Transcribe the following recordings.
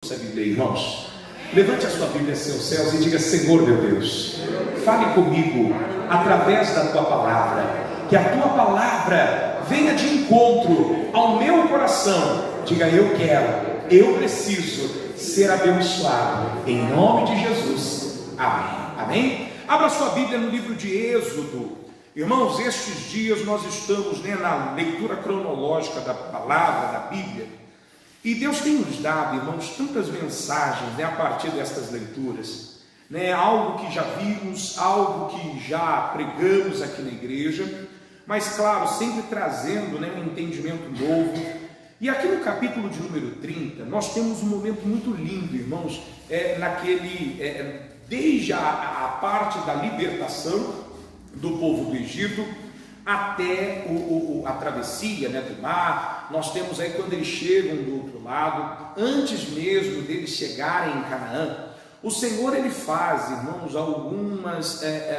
Essa Bíblia, irmãos. Levante a sua Bíblia aos seus céus e diga: Senhor meu Deus, fale comigo através da tua palavra, que a tua palavra venha de encontro ao meu coração. Diga: eu quero, eu preciso ser abençoado, em nome de Jesus, amém. Amém? Abra sua Bíblia no livro de Êxodo. Irmãos, estes dias nós estamos na leitura cronológica da palavra, da Bíblia. E Deus tem nos dado, irmãos, tantas mensagens a partir destas leituras, algo que já vimos, algo que já pregamos aqui na igreja, mas claro, sempre trazendo um entendimento novo. E aqui no capítulo de número 30, nós temos um momento muito lindo, irmãos, desde a parte da libertação do povo do Egito, até a travessia do mar. Nós temos aí quando eles chegam do outro lado, antes mesmo deles chegarem em Canaã, o Senhor ele faz, irmãos,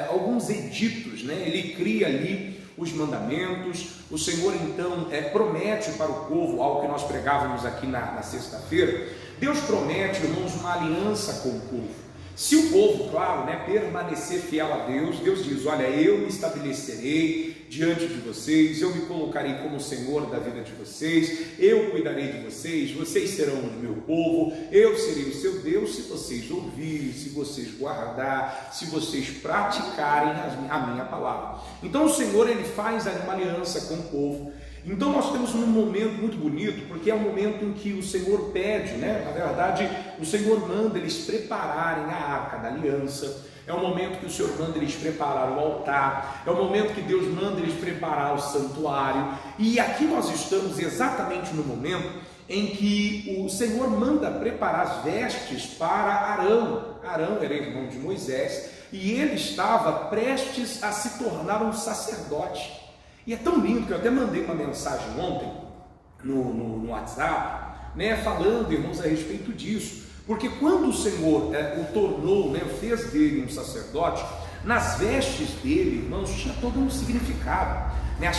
alguns editos, ele cria ali os mandamentos. O Senhor então promete para o povo algo que nós pregávamos aqui na sexta-feira. Deus promete, irmãos, uma aliança com o povo. Se o povo, claro, permanecer fiel a Deus, Deus diz: olha, eu me estabelecerei diante de vocês, eu me colocarei como Senhor da vida de vocês, eu cuidarei de vocês, vocês serão o meu povo, eu serei o seu Deus, se vocês ouvirem, se vocês guardarem, se vocês praticarem a minha palavra. Então o Senhor ele faz uma aliança com o povo. Então nós temos um momento muito bonito, porque é um momento em que o Senhor pede, na verdade o Senhor manda eles prepararem a arca da aliança, é o momento que o Senhor manda eles preparar o altar, é o momento que Deus manda eles preparar o santuário. E aqui nós estamos exatamente no momento em que o Senhor manda preparar as vestes para Arão. Arão era irmão de Moisés e ele estava prestes a se tornar um sacerdote. E é tão lindo que eu até mandei uma mensagem ontem no WhatsApp, falando, irmãos, a respeito disso. Porque quando o Senhor o tornou, fez dele um sacerdote, nas vestes dele, irmãos, tinha todo um significado. As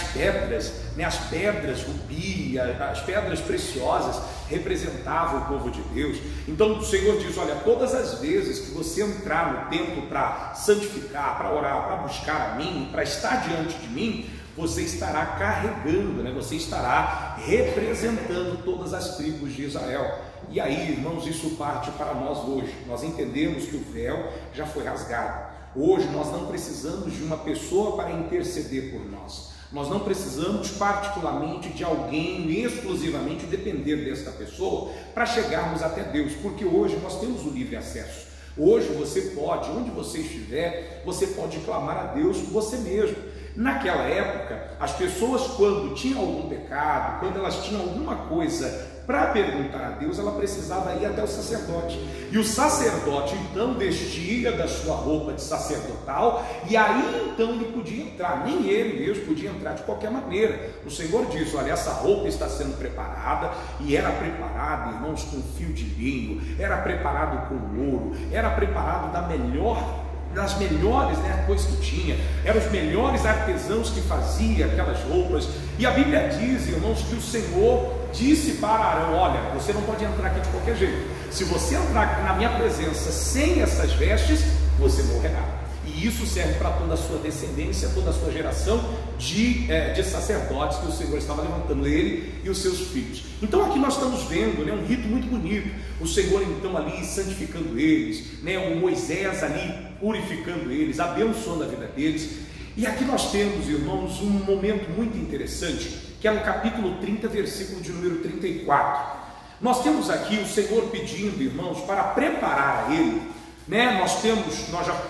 pedras rubi, as pedras preciosas representavam o povo de Deus. Então o Senhor diz: olha, todas as vezes que você entrar no templo para santificar, para orar, para buscar a mim, para estar diante de mim, você estará carregando, você estará representando todas as tribos de Israel. E aí, irmãos, isso parte para nós hoje. Nós entendemos que o véu já foi rasgado. Hoje nós não precisamos de uma pessoa para interceder por nós. Nós não precisamos particularmente de alguém, exclusivamente depender desta pessoa para chegarmos até Deus, porque hoje nós temos o livre acesso. Hoje você pode, onde você estiver, você pode clamar a Deus por você mesmo. Naquela época, as pessoas, quando tinham algum pecado, quando elas tinham alguma coisa para perguntar a Deus, ela precisava ir até o sacerdote. E o sacerdote então vestia da sua roupa de sacerdotal, e aí então ele podia entrar. Nem ele mesmo podia entrar de qualquer maneira. O Senhor diz: olha, essa roupa está sendo preparada, e era preparada, irmãos, com fio de linho, era preparado com ouro, era preparado das melhores coisas que tinha, eram os melhores artesãos que faziam aquelas roupas. E a Bíblia diz, irmãos, que o Senhor disse para Arão: olha, você não pode entrar aqui de qualquer jeito. Se você entrar aqui na minha presença sem essas vestes, você morrerá. E isso serve para toda a sua descendência, toda a sua geração de sacerdotes que o Senhor estava levantando, ele e os seus filhos. Então aqui nós estamos vendo um rito muito bonito. O Senhor então ali santificando eles, o Moisés ali purificando eles, abençoando a vida deles. E aqui nós temos, irmãos, um momento muito interessante, que é no capítulo 30, versículo de número 34. Nós temos aqui o Senhor pedindo, irmãos, para preparar a ele.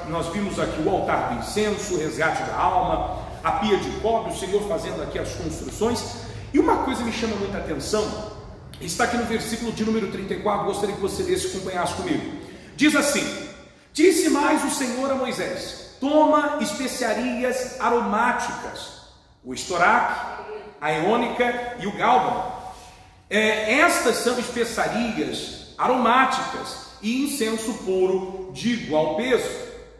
Nós vimos aqui o altar do incenso, o resgate da alma, a pia de cobre, o Senhor fazendo aqui as construções. E uma coisa me chama muita atenção, está aqui no versículo de número 34, gostaria que você lesse e acompanhasse comigo. Diz assim: disse mais o Senhor a Moisés: toma especiarias aromáticas, o estoraque, a eônica e o gálbano. Estas são especiarias aromáticas e incenso puro de igual peso.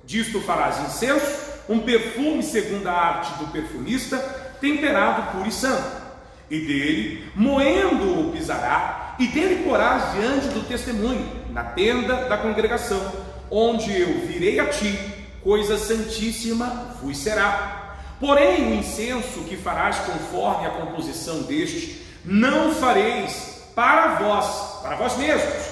Disto farás incenso, um perfume segundo a arte do perfumista, temperado puro e santo. E dele, moendo-o pisará, e dele porás diante do testemunho, na tenda da congregação, onde eu virei a ti, coisa santíssima vos será. Porém, o incenso que farás conforme a composição deste, não fareis para vós mesmos,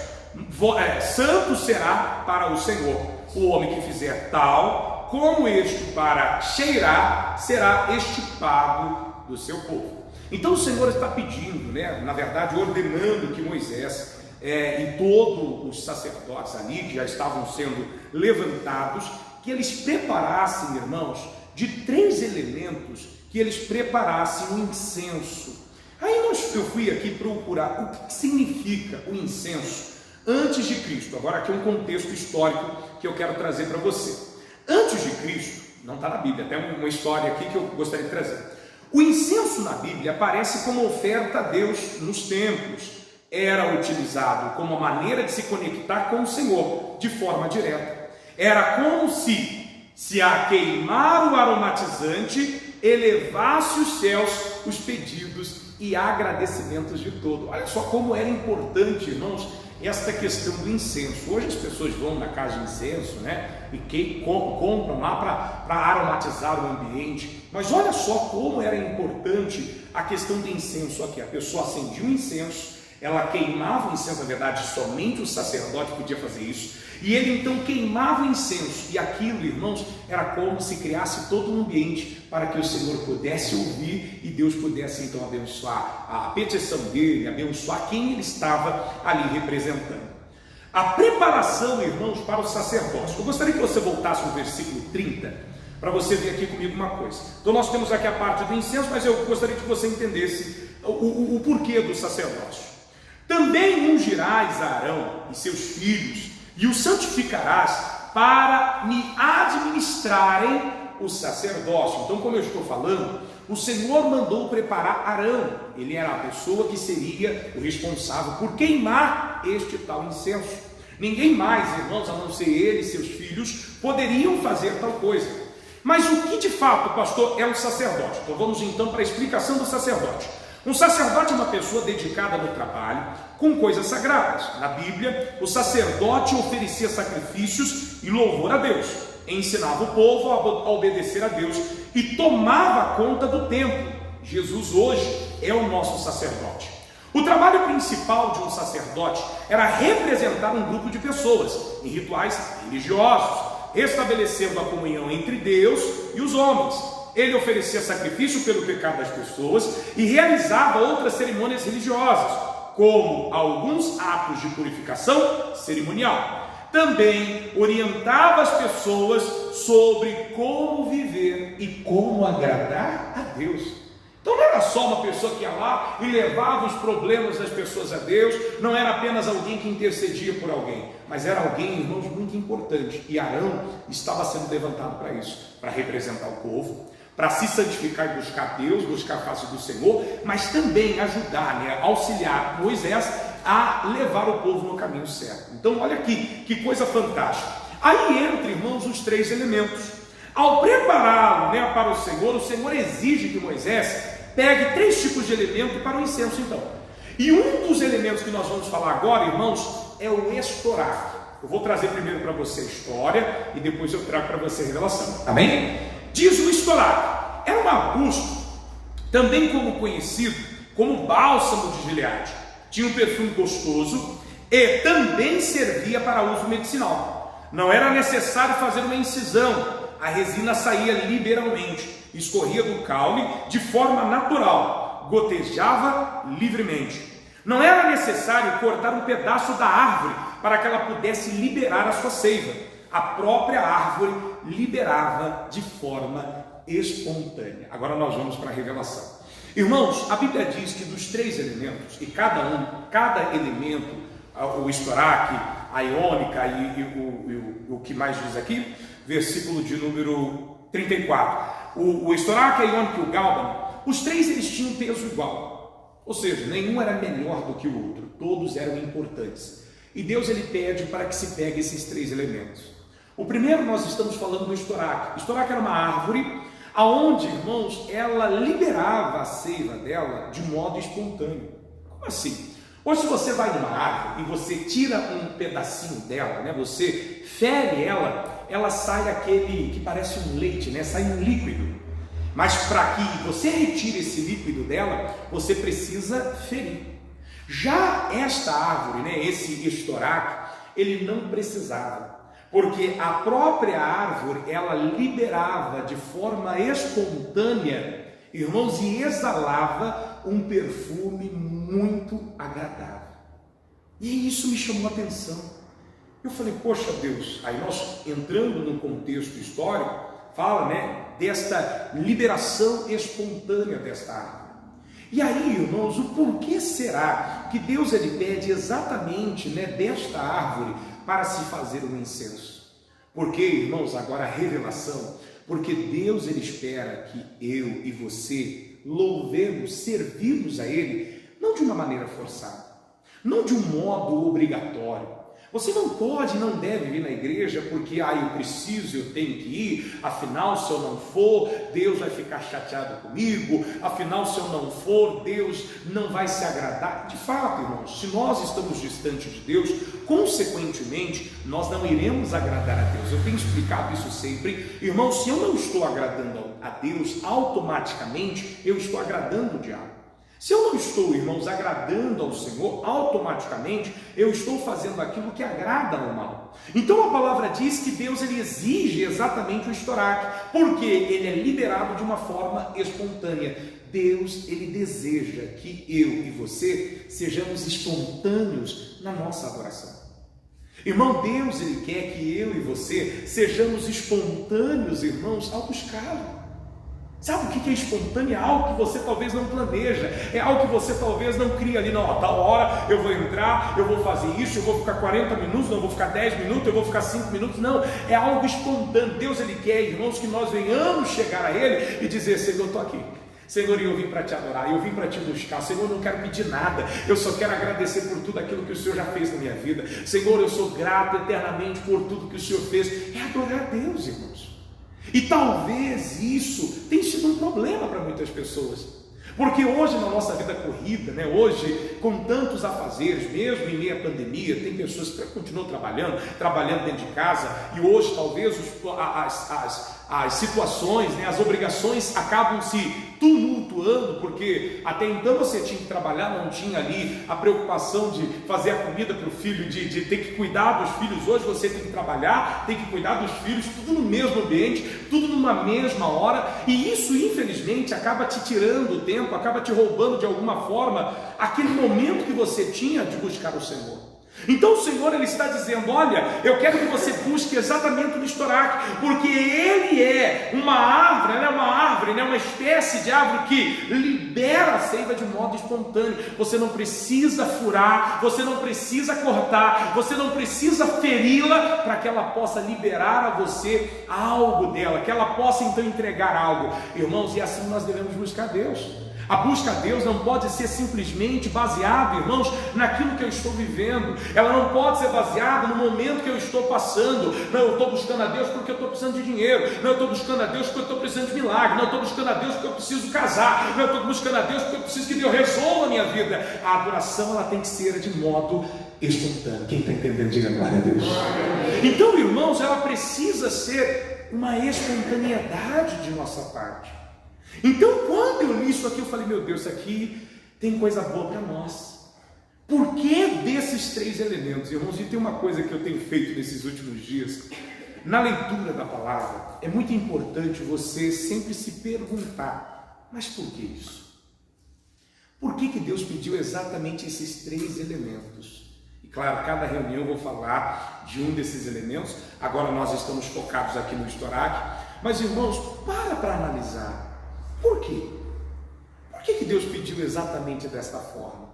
santo será para o Senhor. O homem que fizer tal, como este para cheirar, será extirpado do seu povo. Então o Senhor está pedindo, na verdade ordenando que Moisés e todos os sacerdotes ali que já estavam sendo levantados, que eles preparassem, irmãos, de 3 elementos, que eles preparassem o incenso. Aí eu fui aqui procurar o que significa o incenso antes de Cristo. Agora aqui é um contexto histórico que eu quero trazer para você. Antes de Cristo, não está na Bíblia, até uma história aqui que eu gostaria de trazer. O incenso na Bíblia aparece como oferta a Deus nos templos. Era utilizado como uma maneira de se conectar com o Senhor de forma direta. Era como se a queimar o aromatizante elevasse os céus os pedidos e agradecimentos de todo. Olha só como era importante, irmãos, esta questão do incenso. Hoje as pessoas vão na casa de incenso, e compram lá para aromatizar o ambiente. Mas olha só como era importante a questão do incenso aqui. A pessoa acendia o incenso, ela queimava o incenso, na verdade somente o sacerdote podia fazer isso, e ele então queimava o incenso, e aquilo, irmãos, era como se criasse todo um ambiente para que o Senhor pudesse ouvir e Deus pudesse então abençoar a petição dele, abençoar quem ele estava ali representando. A preparação, irmãos, para o sacerdócio. Eu gostaria que você voltasse no versículo 30, para você ver aqui comigo uma coisa. Então nós temos aqui a parte do incenso, mas eu gostaria que você entendesse o porquê do sacerdócio. Também ungirás a Arão e seus filhos, e os santificarás para me administrarem o sacerdócio. Então, como eu estou falando, o Senhor mandou preparar Arão. Ele era a pessoa que seria o responsável por queimar este tal incenso. Ninguém mais, irmãos, a não ser ele e seus filhos, poderiam fazer tal coisa. Mas o que de fato, pastor, é um sacerdote? Então vamos então para a explicação do sacerdote. Um sacerdote é uma pessoa dedicada no trabalho com coisas sagradas. Na Bíblia, o sacerdote oferecia sacrifícios e louvor a Deus, ensinava o povo a obedecer a Deus e tomava conta do templo. Jesus hoje é o nosso sacerdote. O trabalho principal de um sacerdote era representar um grupo de pessoas em rituais religiosos, estabelecendo a comunhão entre Deus e os homens. Ele oferecia sacrifício pelo pecado das pessoas e realizava outras cerimônias religiosas, como alguns atos de purificação cerimonial. Também orientava as pessoas sobre como viver e como agradar a Deus. Então não era só uma pessoa que ia lá e levava os problemas das pessoas a Deus, não era apenas alguém que intercedia por alguém, mas era alguém, irmãos, muito importante. E Arão estava sendo levantado para isso, para representar o povo, para se santificar e buscar Deus, buscar a face do Senhor, mas também ajudar, auxiliar Moisés a levar o povo no caminho certo. Então olha aqui, que coisa fantástica. Aí entra, irmãos, os 3 elementos. Ao prepará-lo para o Senhor exige que Moisés pegue 3 tipos de elemento para o incenso então. E um dos elementos que nós vamos falar agora, irmãos, é o estorar. Eu vou trazer primeiro para você a história e depois eu trago para você a revelação. Amém? Diz o estorar. Era um arbusto, também como conhecido como bálsamo de Gileade. Tinha um perfume gostoso e também servia para uso medicinal. Não era necessário fazer uma incisão. A resina saía liberalmente, escorria do caule de forma natural, gotejava livremente. Não era necessário cortar um pedaço da árvore para que ela pudesse liberar a sua seiva. A própria árvore liberava de forma espontânea. Agora nós vamos para a revelação. Irmãos, a Bíblia diz que dos 3 elementos, e cada elemento, o estoraque, a iônica e o que mais diz aqui, versículo de número 34. O estoraque, a iônica e o gálbano, os 3 eles tinham peso igual. Ou seja, nenhum era melhor do que o outro, todos eram importantes. E Deus ele pede para que se pegue esses 3 elementos. O primeiro nós estamos falando do estoraque. O estoraque era uma árvore aonde, irmãos, ela liberava a seiva dela de modo espontâneo. Como assim? Pois se você vai numa árvore e você tira um pedacinho dela, né, você fere ela, ela sai aquele que parece um leite, né, sai um líquido. Mas para que você retire esse líquido dela, você precisa ferir. Já esta árvore, né, esse estoraque, ele não precisava, porque a própria árvore, ela liberava de forma espontânea, irmãos, e exalava um perfume muito agradável. E isso me chamou a atenção. Eu falei, poxa Deus, aí nós entrando num contexto histórico, fala, né, desta liberação espontânea desta árvore. E aí, irmãos, o porquê será que Deus ele pede exatamente, né, desta árvore para se fazer um incenso? Porque, irmãos, agora a revelação, porque Deus ele espera que eu e você louvemos, servimos a Ele, não de uma maneira forçada, não de um modo obrigatório. Você não pode, não deve vir na igreja porque eu preciso, eu tenho que ir, afinal se eu não for, Deus vai ficar chateado comigo, afinal se eu não for, Deus não vai se agradar. De fato, irmãos, se nós estamos distantes de Deus, consequentemente, nós não iremos agradar a Deus. Eu tenho explicado isso sempre. Irmãos, se eu não estou agradando a Deus, automaticamente eu estou agradando o diabo. Se eu não estou, irmãos, agradando ao Senhor, automaticamente eu estou fazendo aquilo que agrada ao mal. Então a palavra diz que Deus ele exige exatamente o estoraque, porque ele é liberado de uma forma espontânea. Deus ele deseja que eu e você sejamos espontâneos na nossa adoração. Irmão, Deus ele quer que eu e você sejamos espontâneos, irmãos, ao buscá-lo. Sabe o que é espontâneo? É algo que você talvez não planeja, é algo que você talvez não cria ali, não, a tal hora eu vou entrar, eu vou fazer isso, eu vou ficar 40 minutos, não, eu vou ficar 10 minutos, eu vou ficar 5 minutos, não, é algo espontâneo. Deus ele quer, irmãos, que nós venhamos chegar a Ele e dizer, Senhor, eu estou aqui. Senhor, eu vim para te adorar, eu vim para te buscar. Senhor, eu não quero pedir nada, eu só quero agradecer por tudo aquilo que o Senhor já fez na minha vida. Senhor, eu sou grato eternamente por tudo que o Senhor fez. É adorar a Deus, irmãos. E talvez isso tenha sido um problema para muitas pessoas, porque hoje na nossa vida corrida, né, hoje com tantos afazeres, mesmo em meio à pandemia, tem pessoas que continuam trabalhando dentro de casa, e hoje talvez as situações, né, as obrigações acabam se tumultuando, porque até então você tinha que trabalhar, não tinha ali a preocupação de fazer a comida para o filho, de ter que cuidar dos filhos. Hoje você tem que trabalhar, tem que cuidar dos filhos, tudo no mesmo ambiente, tudo numa mesma hora, e isso infelizmente acaba te tirando o tempo, acaba te roubando de alguma forma aquele momento que você tinha de buscar o Senhor. Então o Senhor ele está dizendo, olha, eu quero que você busque exatamente o estoraque, porque ele é uma árvore, uma espécie de árvore que libera a seiva de modo espontâneo. Você não precisa furar, você não precisa cortar, você não precisa feri-la para que ela possa liberar a você algo dela, que ela possa então entregar algo. Irmãos, e assim nós devemos buscar Deus. A busca a Deus não pode ser simplesmente baseada, irmãos, naquilo que eu estou vivendo. Ela não pode ser baseada no momento que eu estou passando. Não, eu estou buscando a Deus porque eu estou precisando de dinheiro. Não, eu estou buscando a Deus porque eu estou precisando de milagre. Não, eu estou buscando a Deus porque eu preciso casar. Não, eu estou buscando a Deus porque eu preciso que Deus resolva a minha vida. A adoração ela tem que ser de modo espontâneo. Quem está entendendo, diga glória a Deus. Então, irmãos, ela precisa ser uma espontaneidade de nossa parte. Então, quando eu li isso aqui, eu falei, meu Deus, isso aqui tem coisa boa para nós. Por que desses 3 elementos, irmãos? E tem uma coisa que eu tenho feito nesses últimos dias, na leitura da palavra, é muito importante você sempre se perguntar, mas por que isso? Por que Deus pediu exatamente esses 3 elementos? E claro, cada reunião eu vou falar de um desses elementos. Agora nós estamos focados aqui no estoraque, mas irmãos, para analisar. Por quê? Por que Deus pediu exatamente desta forma?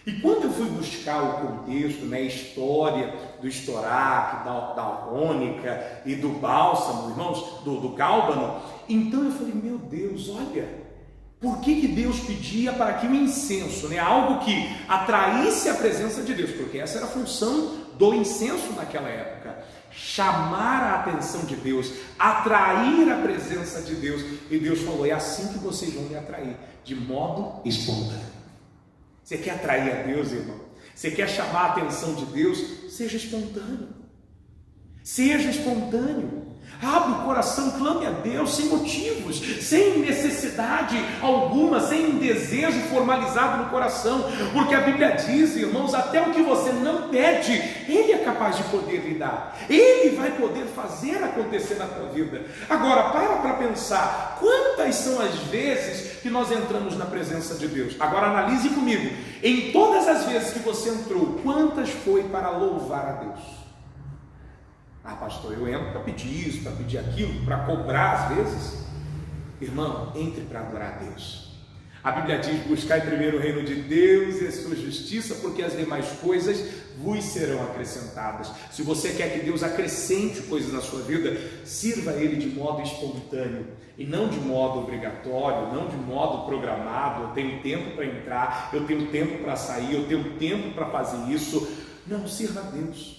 E quando eu fui buscar o contexto, né, a história do estoraque, da ônica e do bálsamo, irmãos, do gálbano, então eu falei, meu Deus, olha, por que Deus pedia para que o incenso, né, algo que atraísse a presença de Deus, porque essa era a função do incenso naquela época, chamar a atenção de Deus, atrair a presença de Deus. E Deus falou, é assim que vocês vão me atrair, de modo espontâneo. Você quer atrair a Deus, irmão? Você quer chamar a atenção de Deus? Seja espontâneo. Seja espontâneo. Abra o coração, clame a Deus sem motivos, sem necessidade alguma, sem um desejo formalizado no coração, porque a Bíblia diz, irmãos, até o que você não pede, Ele é capaz de poder lhe dar. Ele vai poder fazer acontecer na tua vida. Agora, para pensar, quantas são as vezes que nós entramos na presença de Deus? Agora analise comigo, em todas as vezes que você entrou, quantas foi para louvar a Deus? Ah, pastor, eu entro para pedir isso, para pedir aquilo, para cobrar às vezes. Irmão, entre para adorar a Deus. A Bíblia diz: buscai primeiro o reino de Deus e a sua justiça, porque as demais coisas vos serão acrescentadas. Se você quer que Deus acrescente coisas na sua vida, sirva a Ele de modo espontâneo e não de modo obrigatório, não de modo programado. Eu tenho tempo para entrar, eu tenho tempo para sair, eu tenho tempo para fazer isso. Não, sirva a Deus.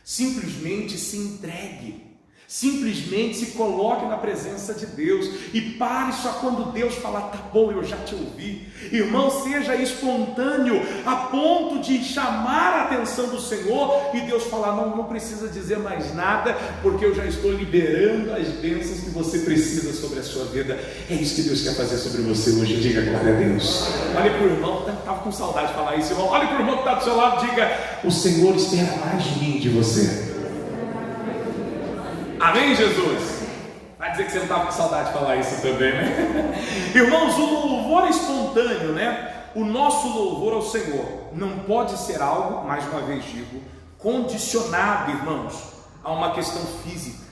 Simplesmente se entregue, simplesmente se coloque na presença de Deus e pare só quando Deus falar: tá bom, eu já te ouvi. Irmão, seja espontâneo a ponto de chamar a atenção do Senhor e Deus falar: não precisa dizer mais nada, porque eu já estou liberando as bênçãos que você precisa sobre a sua vida. É isso que Deus quer fazer sobre você hoje. Diga glória a Deus. Olha para o irmão, estava com saudade de falar isso, irmão. Olha para o irmão que está do seu lado, diga: o Senhor espera mais de mim e de você. Amém, Jesus? Vai dizer que você não estava com saudade de falar isso também, né? Irmãos, o louvor espontâneo, né? O nosso louvor ao Senhor não pode ser algo, mais uma vez digo, condicionado, irmãos, a uma questão física,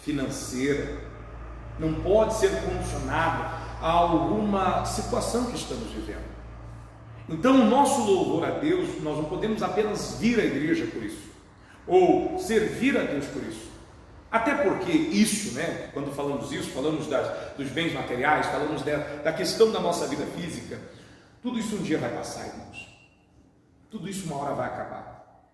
financeira. Não pode ser condicionado a alguma situação que estamos vivendo. Então, o nosso louvor a Deus, nós não podemos apenas vir à igreja por isso, ou servir a Deus por isso. Até porque isso, né, quando falamos isso, falamos dos bens materiais, falamos da questão da nossa vida física, tudo isso um dia vai passar, irmãos. Tudo isso uma hora vai acabar.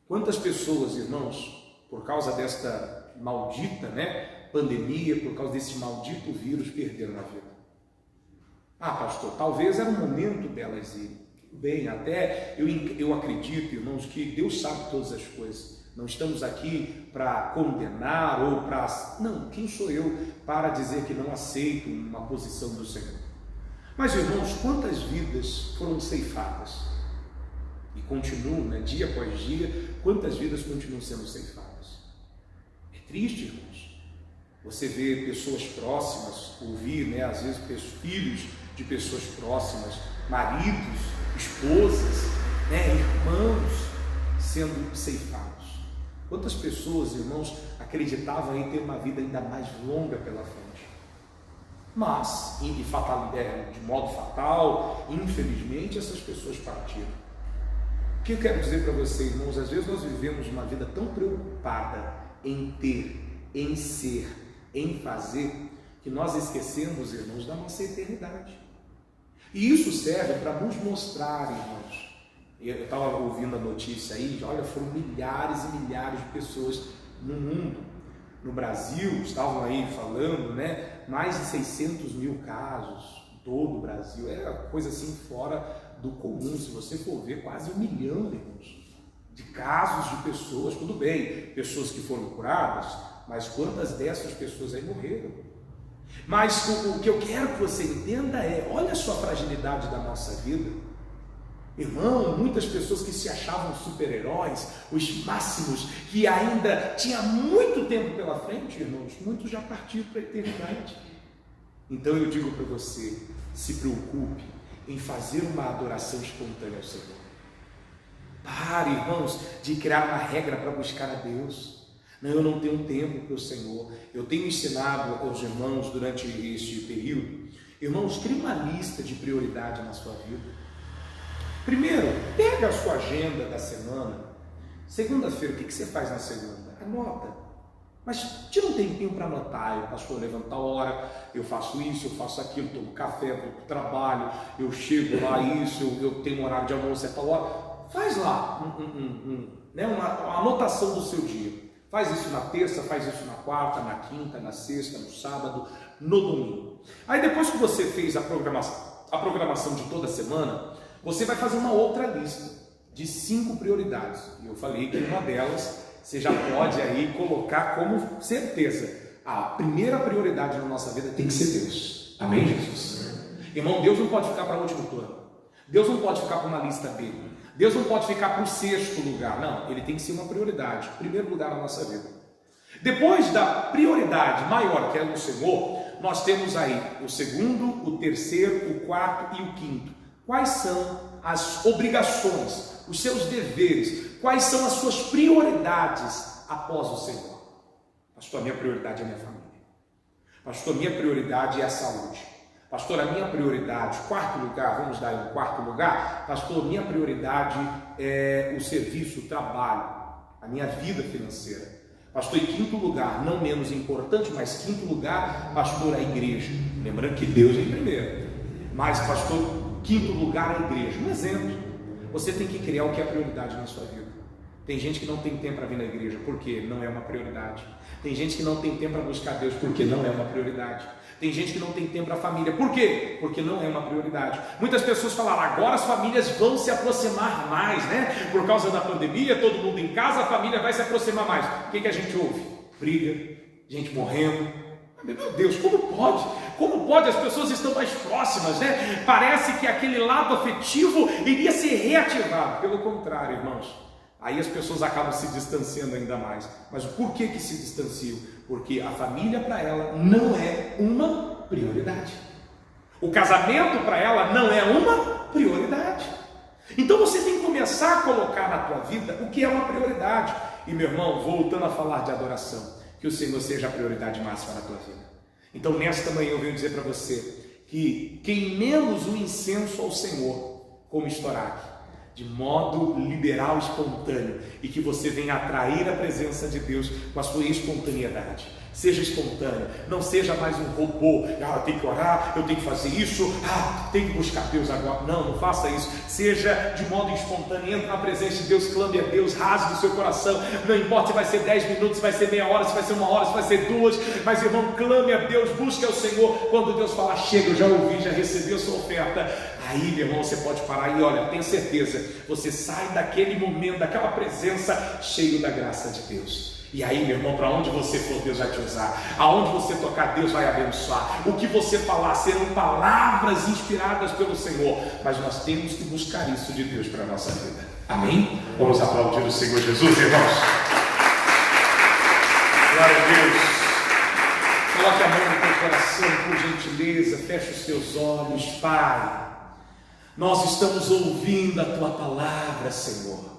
Quantas pessoas, irmãos, por causa desta maldita, né, pandemia, por causa desse maldito vírus, perderam a vida? Ah, pastor, talvez era o momento delas irem. Bem, até eu acredito, irmãos, que Deus sabe todas as coisas. Não estamos aqui para condenar ou para... Não, quem sou eu para dizer que não aceito uma posição do Senhor? Mas, irmãos, quantas vidas foram ceifadas? E continuam, né, dia após dia, quantas vidas continuam sendo ceifadas? É triste, irmãos. Você vê pessoas próximas, ouvir, né, às vezes, filhos de pessoas próximas, maridos, esposas, né, irmãos sendo ceifados. Quantas pessoas, irmãos, acreditavam em ter uma vida ainda mais longa pela frente? Mas, de modo fatal, infelizmente, essas pessoas partiram. O que eu quero dizer para vocês, irmãos? Às vezes nós vivemos uma vida tão preocupada em ter, em ser, em fazer, que nós esquecemos, irmãos, da nossa eternidade. E isso serve para nos mostrar, irmãos. Eu estava ouvindo a notícia aí, olha, foram milhares e milhares de pessoas no mundo. No Brasil, estavam aí falando, né, mais de 600 mil casos em todo o Brasil. É uma coisa assim fora do comum. Se você for ver, quase 1 milhão, irmãos, de casos de pessoas. Tudo bem, pessoas que foram curadas, mas quantas dessas pessoas aí morreram? Mas o que eu quero que você entenda é, olha só a fragilidade da nossa vida. Irmão, muitas pessoas que se achavam super-heróis, os máximos, que ainda tinha muito tempo pela frente, irmãos, muitos já partiram para a eternidade. Então eu digo para você, se preocupe em fazer uma adoração espontânea ao Senhor. Pare, irmãos, de criar uma regra para buscar a Deus. Não, eu não tenho tempo para o Senhor. Eu tenho ensinado aos irmãos durante este período, irmãos, crie uma lista de prioridade na sua vida. Primeiro, pega a sua agenda da semana. Segunda-feira, o que você faz na segunda? Anota. Mas tira um tempinho para anotar. Eu pastor, levanto a hora, eu faço isso, eu faço aquilo, tomo café, vou para o trabalho, eu chego lá, isso, eu tenho um horário de almoço, é tal hora. Faz lá uma anotação do seu dia. Faz isso na terça, faz isso na quarta, na quinta, na sexta, no sábado, no domingo. Aí depois que você fez a programação de toda a semana, você vai fazer uma outra lista. de 5 prioridades. E eu falei que uma delas você já pode aí colocar como certeza. A primeira prioridade na nossa vida tem que ser Deus. Amém, Jesus? Irmão, Deus não pode ficar para o último plano. Deus não pode ficar para uma lista B. Deus não pode ficar para o 6º lugar. Não, ele tem que ser uma prioridade, primeiro lugar na nossa vida. Depois da prioridade maior, que é o Senhor, nós temos aí o 2º, o 3º, o 4º e o 5º. Quais são as obrigações, os seus deveres, quais são as suas prioridades após o Senhor? Pastor, a minha prioridade é a minha família. Pastor, a minha prioridade é a saúde. Pastor, a minha prioridade, 4º lugar, vamos dar aí um 4º lugar. Pastor, a minha prioridade é o serviço, o trabalho, a minha vida financeira. Pastor, em 5º lugar, não menos importante, mas 5º lugar, pastor, a igreja. Lembrando que Deus é em primeiro. Mas, pastor, 5º lugar, a igreja. Um exemplo. Você tem que criar o que é prioridade na sua vida. Tem gente que não tem tempo para vir na igreja, porque não é uma prioridade. Tem gente que não tem tempo para buscar Deus, porque não é uma prioridade. Tem gente que não tem tempo para a família. Por quê? Porque não é uma prioridade. Muitas pessoas falaram, agora as famílias vão se aproximar mais, né? Por causa da pandemia, todo mundo em casa, a família vai se aproximar mais. O que a gente ouve? Briga, gente morrendo. Meu Deus, como pode? Como pode? As pessoas estão mais próximas, né? Parece que aquele lado afetivo iria ser reativado. Pelo contrário, irmãos. Aí as pessoas acabam se distanciando ainda mais. Mas por que se distanciam? Porque a família para ela não é uma prioridade. O casamento para ela não é uma prioridade. Então você tem que começar a colocar na tua vida o que é uma prioridade. E meu irmão, voltando a falar de adoração, que o Senhor seja a prioridade máxima na tua vida. Então nesta manhã eu venho dizer para você que queimemos o incenso ao Senhor como estoraque, de modo liberal, espontâneo, e que você venha atrair a presença de Deus com a sua espontaneidade. Seja espontâneo, não seja mais um robô. Eu tenho que orar, eu tenho que fazer isso, tenho que buscar Deus agora. Não faça isso. Seja de modo espontâneo, entre na presença de Deus, clame a Deus, rasgue o seu coração. Não importa se vai ser 10 minutos, se vai ser meia hora, se vai ser 1 hora, se vai ser 2, mas irmão, clame a Deus, busque ao Senhor. Quando Deus falar, chega, eu já ouvi, já recebi a sua oferta. Aí, meu irmão, você pode parar e olha, tenha certeza, você sai daquele momento, daquela presença, cheio da graça de Deus. E aí, meu irmão, para onde você for, Deus vai te usar. Aonde você tocar, Deus vai abençoar. O que você falar serão palavras inspiradas pelo Senhor. Mas nós temos que buscar isso de Deus para a nossa vida. Amém? Vamos aplaudir o Senhor Jesus, irmãos. Glória a Deus. Coloque a mão no teu coração, por gentileza. Feche os teus olhos, Pai. Nós estamos ouvindo a Tua palavra, Senhor.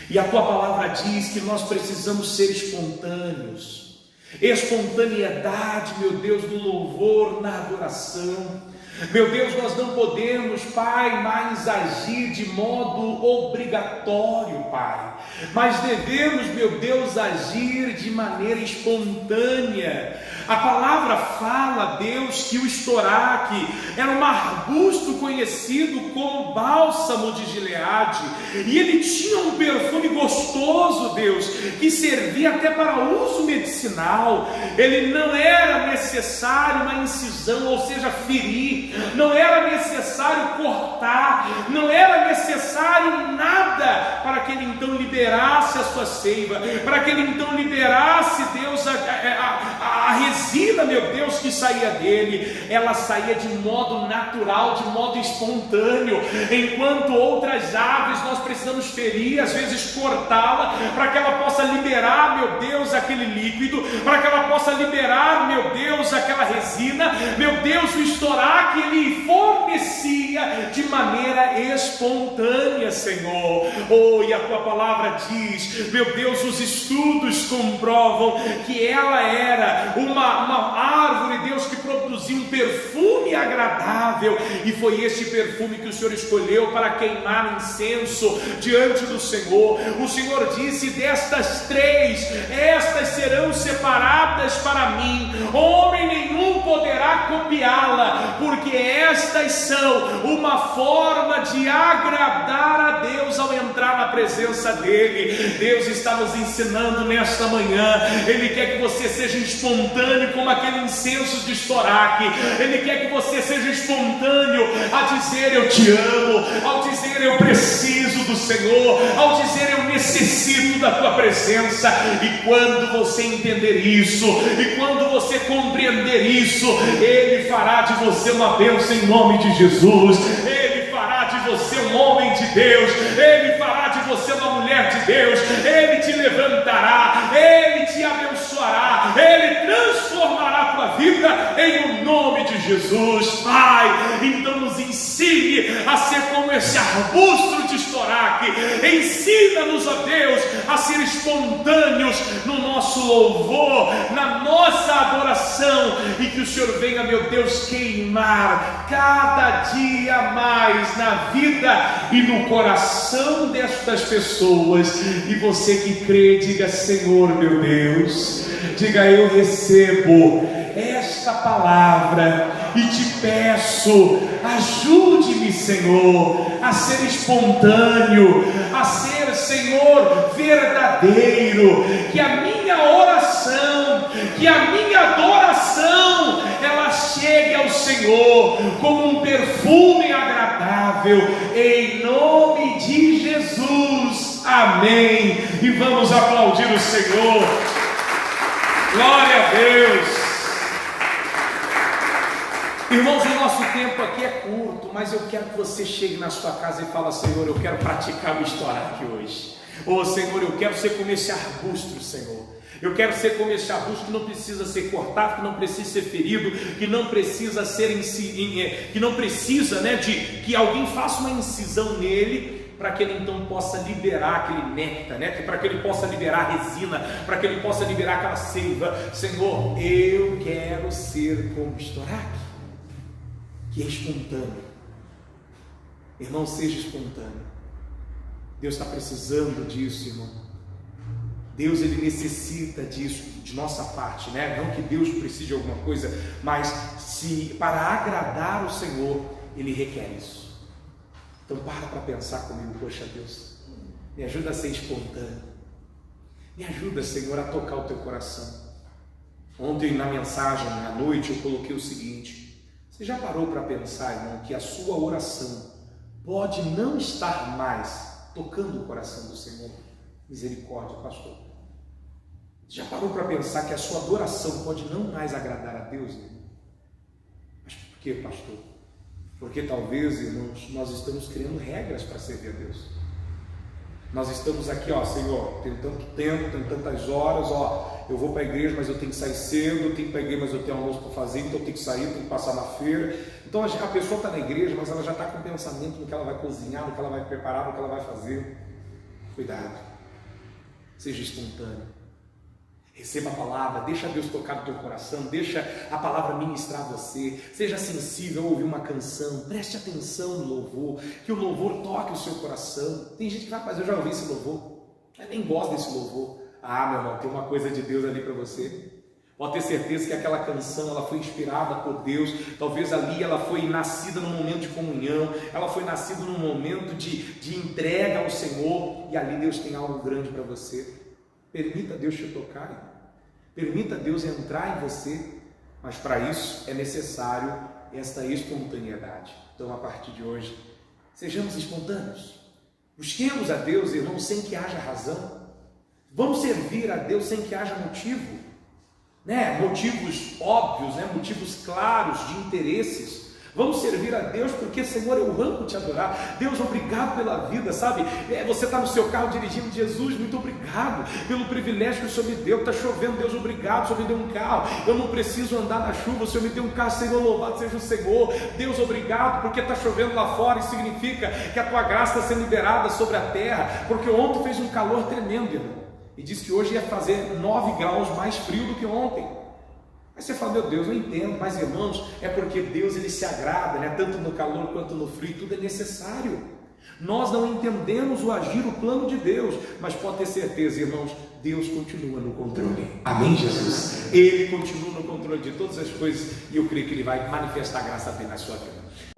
E a Tua palavra diz que nós precisamos ser espontâneos. Espontaneidade, meu Deus, no louvor, na adoração. Meu Deus, nós não podemos, Pai, mais agir de modo obrigatório, Pai. Mas devemos, meu Deus, agir de maneira espontânea. A palavra fala, Deus, que o estoraque era um arbusto conhecido como bálsamo de Gileade, e ele tinha um perfume gostoso, Deus, que servia até para uso medicinal. Ele não era necessário uma incisão, ou seja, ferir, não era necessário cortar, não era necessário nada para que ele então liberasse a sua seiva, para que ele então liberasse, Deus, a resina, meu Deus, que saía dele. Ela saía de modo natural, de modo espontâneo, enquanto outras aves nós precisamos ferir, às vezes cortá-la, para que ela possa liberar, meu Deus, aquele líquido, para que ela possa liberar, meu Deus, aquela resina. Meu Deus, o estoraque ele fornecia de maneira espontânea, Senhor. E a Tua palavra diz, meu Deus, os estudos comprovam que ela era uma árvore, Deus, que produzia um perfume agradável, e foi este perfume que o Senhor escolheu para queimar incenso diante do Senhor. O Senhor disse, destas 3, estas serão separadas para mim, homem nenhum poderá copiá-la, porque estas são uma forma de agradar a Deus ao entrar na presença dele. Deus está nos ensinando nesta manhã. Ele quer que você seja espontâneo como aquele incenso de estoraque. Ele quer que você seja espontâneo a dizer eu te amo, ao dizer eu preciso do Senhor, ao dizer eu necessito da tua presença. E quando você entender isso, e quando você compreender isso, Ele fará de você uma bênção em nome de Jesus. Ele fará de você um homem de Deus, Ele fará de você uma mulher de Deus, Ele te levantará, Ele te abençoará, Ele transformará a tua vida em o nome de Jesus. Pai, então nos ensine a ser como esse arbusto de estoraque. Ensina-nos, ó Deus, a ser espontâneos no nosso louvor, na nossa adoração, e que o Senhor venha, meu Deus, queimar cada dia mais na vida e no coração destas pessoas. E você que crê, diga: Senhor meu Deus, diga: eu recebo esta palavra e te peço, ajude-me, Senhor, a ser espontâneo, a ser, Senhor, verdadeiro, que a minha oração, que a minha adoração, ela chegue ao Senhor como um perfume agradável, em nome de Jesus, amém. E vamos aplaudir o Senhor. Glória a Deus. Irmãos, o nosso tempo aqui é curto, mas eu quero que você chegue na sua casa e fale: Senhor, eu quero praticar o estoraque hoje. Oh Senhor, eu quero ser como esse arbusto, Senhor. Eu quero ser como esse arbusto que não precisa ser cortado, que não precisa ser ferido, que não precisa ser que não precisa, de que alguém faça uma incisão nele, para que ele então possa liberar aquele néctar, para que ele possa liberar a resina, para que ele possa liberar aquela seiva. Senhor, eu quero ser como estoraque, que é espontâneo. Irmão, seja espontâneo. Deus está precisando disso, irmão. Deus, ele necessita disso, de nossa parte, Não que Deus precise de alguma coisa, mas se para agradar o Senhor, ele requer isso. Então para pensar comigo. Poxa, Deus, me ajuda a ser espontâneo. Me ajuda, Senhor, a tocar o teu coração. Ontem na mensagem, à noite, eu coloquei o seguinte: você já parou para pensar, irmão, que a sua oração pode não estar mais tocando o coração do Senhor? Misericórdia, pastor. Já parou para pensar que a sua adoração pode não mais agradar a Deus, irmão? Mas por que, pastor? Porque talvez, irmãos, nós estamos criando regras para servir a Deus. Nós estamos aqui, Senhor, tem tanto tempo, tem tantas horas, eu vou para a igreja, mas eu tenho que sair cedo, eu tenho que ir para a igreja, mas eu tenho almoço para fazer, então eu tenho que sair, eu tenho que passar na feira. Então a pessoa está na igreja, mas ela já está com pensamento no que ela vai cozinhar, no que ela vai preparar, no que ela vai fazer. Cuidado, seja espontâneo, receba a palavra, deixa Deus tocar no teu coração, deixa a palavra ministrar você, seja sensível a ouvir uma canção, preste atenção no louvor, que o louvor toque o seu coração. Tem gente que vai: mas eu já ouvi esse louvor, eu nem gosto desse louvor. Meu irmão, tem uma coisa de Deus ali para você. Pode ter certeza que aquela canção, ela foi inspirada por Deus. Talvez ali ela foi nascida num momento de comunhão, ela foi nascida num momento de entrega ao Senhor, e ali Deus tem algo grande para você. Permita Deus te tocar, permita Deus entrar em você, mas para isso é necessário esta espontaneidade. Então, a partir de hoje, sejamos espontâneos, busquemos a Deus, irmão, sem que haja razão. Vamos servir a Deus sem que haja motivo, motivos óbvios, motivos claros de interesses. Vamos servir a Deus porque, Senhor, eu amo te adorar. Deus, obrigado pela vida, sabe? Você está no seu carro dirigindo: Jesus, muito obrigado pelo privilégio que o Senhor me deu. Está chovendo, Deus, obrigado, o Senhor me deu um carro. Eu não preciso andar na chuva, o Senhor me deu um carro. Senhor, louvado seja o Senhor. Deus, obrigado porque está chovendo lá fora, e significa que a tua graça está sendo liberada sobre a terra, porque ontem fez um calor tremendo, irmão, e disse que hoje ia fazer 9 graus mais frio do que ontem. Aí você fala: meu Deus, eu entendo, mas irmãos, é porque Deus, ele se agrada, tanto no calor quanto no frio, tudo é necessário. Nós não entendemos o agir, o plano de Deus, mas pode ter certeza, irmãos, Deus continua no controle. Amém, Jesus? Ele continua no controle de todas as coisas e eu creio que Ele vai manifestar a graça dele na sua vida.